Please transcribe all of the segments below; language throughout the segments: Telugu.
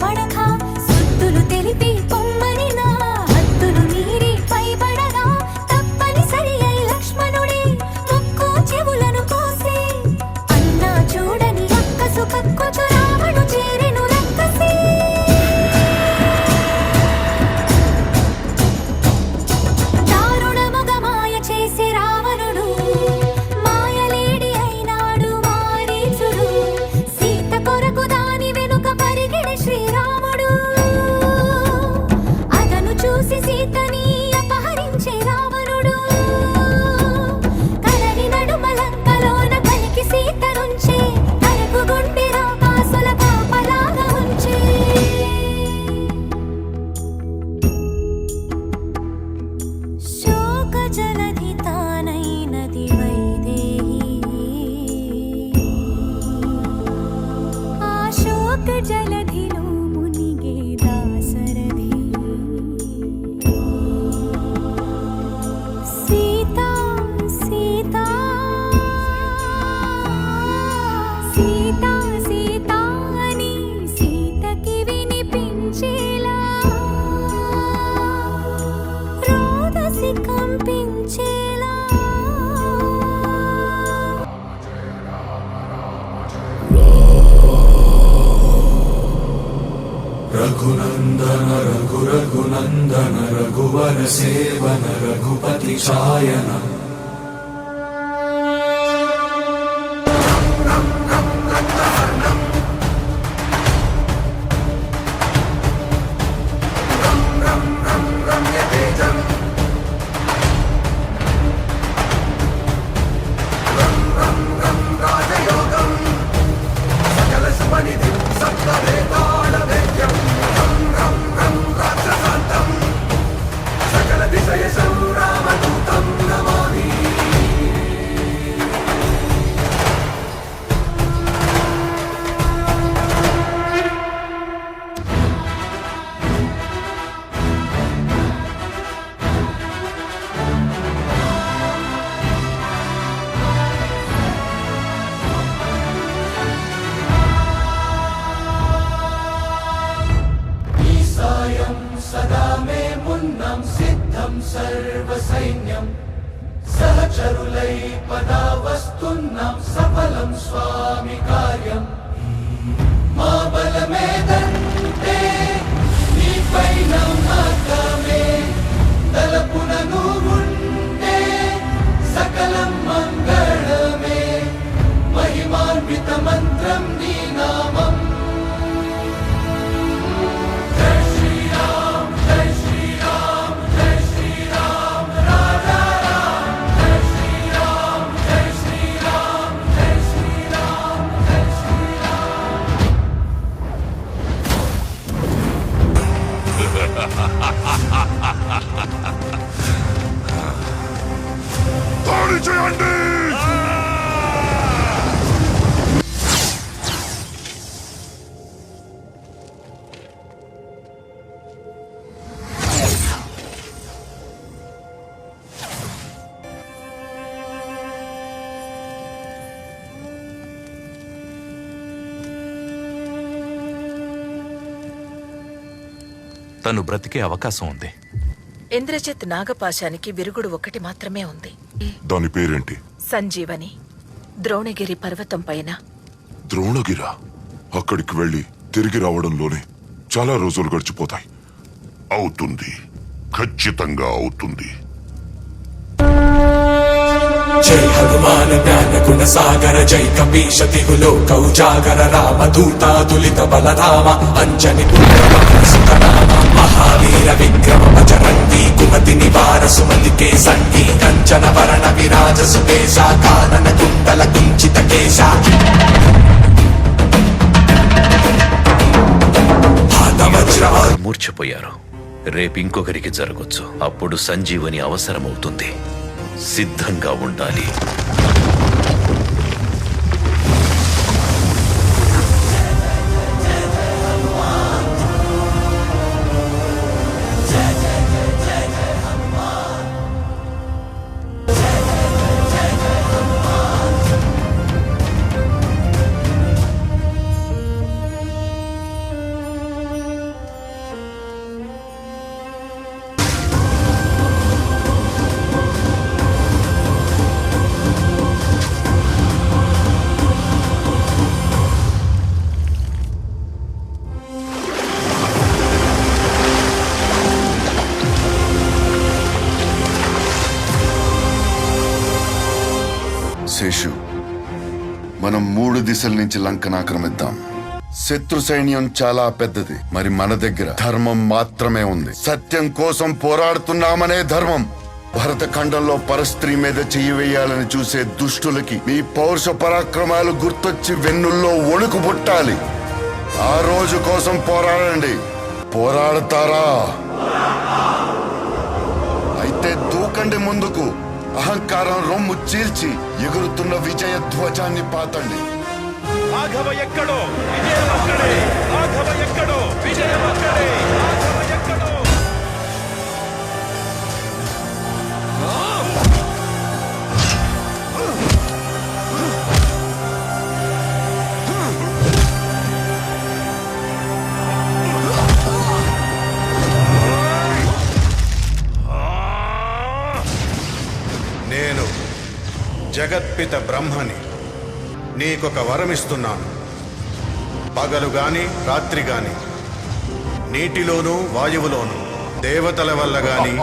పడగా సుత్తులు తెలిపి పొమ్మని నా హద్దులు మీరి పైబడగా తప్పనిసరి అయి లక్ష్మణుడే ముక్కు చెవులను కోసి అన్నా చూడని అక్కసు కక్కుచు రావణు చేరెను రక్కసి దారుణముగ మాయ చేసి రావణుడు మాయలేడి అయినాడు మారీచుడు సీత కొరకు దాని వెనుక పరిగెడి శ్రీరాముడు అతను చూసి సీతని అపహరించే రావణుడు కలని నడుమలంకలోన కలికి సీత నుంచే తనకు గుండె రాకాసుల కాపలాగా ఉంచే శోక జలధి తానైనది వైదేహి ఆ శోక జలధిలో మునిగే దాశరథి సీతా సీతా సీతా సీతా అని సీతకి వినిపించేలా రోదసి కంపించేలా రఘునందన రఘునందన రఘువర సేవన రఘుపతి ఛాయన సదా మే మున్నం సిద్ధం సర్వసైన్యం సహచరులై పదా వస్తున్నం సఫలం స్వామి కార్యం మా బలమేదంటే నీపై నమ్మకమే తలపున నువ్వుంటే సకలం మంగళమే మహిమాన్విత మంత్రం నీ నామం దాడి చేయండి తను బ్రతికే అవకాశం ఉంది. ఇంద్రజిత్ నాగపాశానికి విరుగుడు ఒకటి మాత్రమే ఉంది. దాని పేరేంటి? సంజీవని. ద్రోణగిరి పర్వతం పైన. ద్రోణగిరా? అక్కడికి వెళ్ళి తిరిగి రావడంలోనే చాలా రోజులు గడిచిపోతాయి. అవుతుంది, ఖచ్చితంగా అవుతుంది. జై హనుమాన్ జ్ఞాన గుణ సాగర జై కపీశ తిగులోక ఉజాగర రామ దూతాదులిత బలరామ అంజని పుత్రసుతనామ మహావీర విక్రమ బజరంగి కుమతి నివార సుమతికే సంగీ కంచన వరణ విరాజ సుకేశ కానన కుండల కుంచిత కేశ మూర్ఛపోయారు. రేపింకొకరికి జరగొచ్చు. అప్పుడు సంజీవని అవసరమవుతుంది. సిద్ధంగా ఉండాలి. శేషు, మనం 3 దిశల నుంచి లంకను ఆక్రమిద్దాం. శత్రు సైన్యం చాలా పెద్దది, మరి మన దగ్గర ధర్మం మాత్రమే ఉంది. సత్యం కోసం పోరాడుతున్నామనే ధర్మం. భరత ఖండంలో పరస్త్రీ మీద చెయ్యి వేయాలని చూసే దుష్టులకి మీ పౌరుష పరాక్రమాలు గుర్తొచ్చి వెన్నుల్లో వణుకు పుట్టాలి. ఆ రోజు కోసం పోరాడండి. పోరాడతారా? అయితే దూకండి ముందుకు. అహంకారం రొమ్ము చీల్చి ఎగురుతున్న విజయ ధ్వజాన్ని పాతండి. రాఘవ ఎక్కడో విజయం అక్కడే, రాఘవ ఎక్కడో విజయం అక్కడే, రాఘవ ఎక్కడో. నేను జగత్పిత బ్రహ్మని నీకొక వరమిస్తున్నాను. పగలు గాని రాత్రి గాని, నీటిలోనూ వాయువులోనూ, దేవతల వల్ల గాని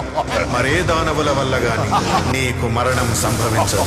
మరే దానవుల వల్ల గాని నీకు మరణం సంభవించదు.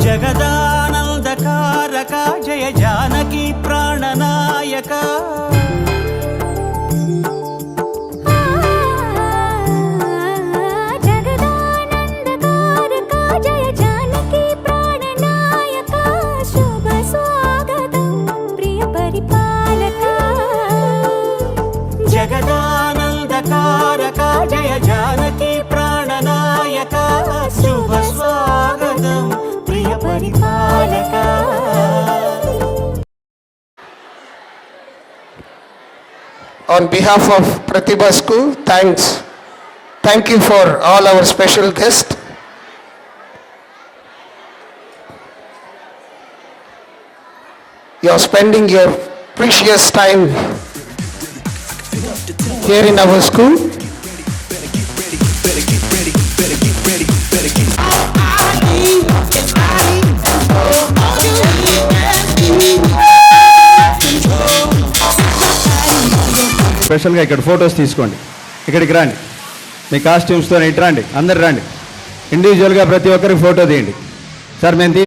జగదానందకారక జయ జానకి ప్రాణనాయక. జగదానందకారక జయ జానకి ప్రాణనాయక. శుభ స్వాగతం ప్రియ పరిపాలక. జగదానందకారక జయ జానకి ప్రాణనాయక. శుభ స్వాగతం ప్రియ పరిపాలక. On behalf of Pratibha School, thank you for all our special guests. You are spending your precious time here in our school. స్పెషల్గా ఇక్కడ ఫొటోస్ తీసుకోండి. ఇక్కడికి రండి, మీ కాస్ట్యూమ్స్తో ఇటు రండి, అందరు రండి. ఇండివిజువల్గా ప్రతి ఒక్కరికి ఫోటో తీయండి. సార్ మేము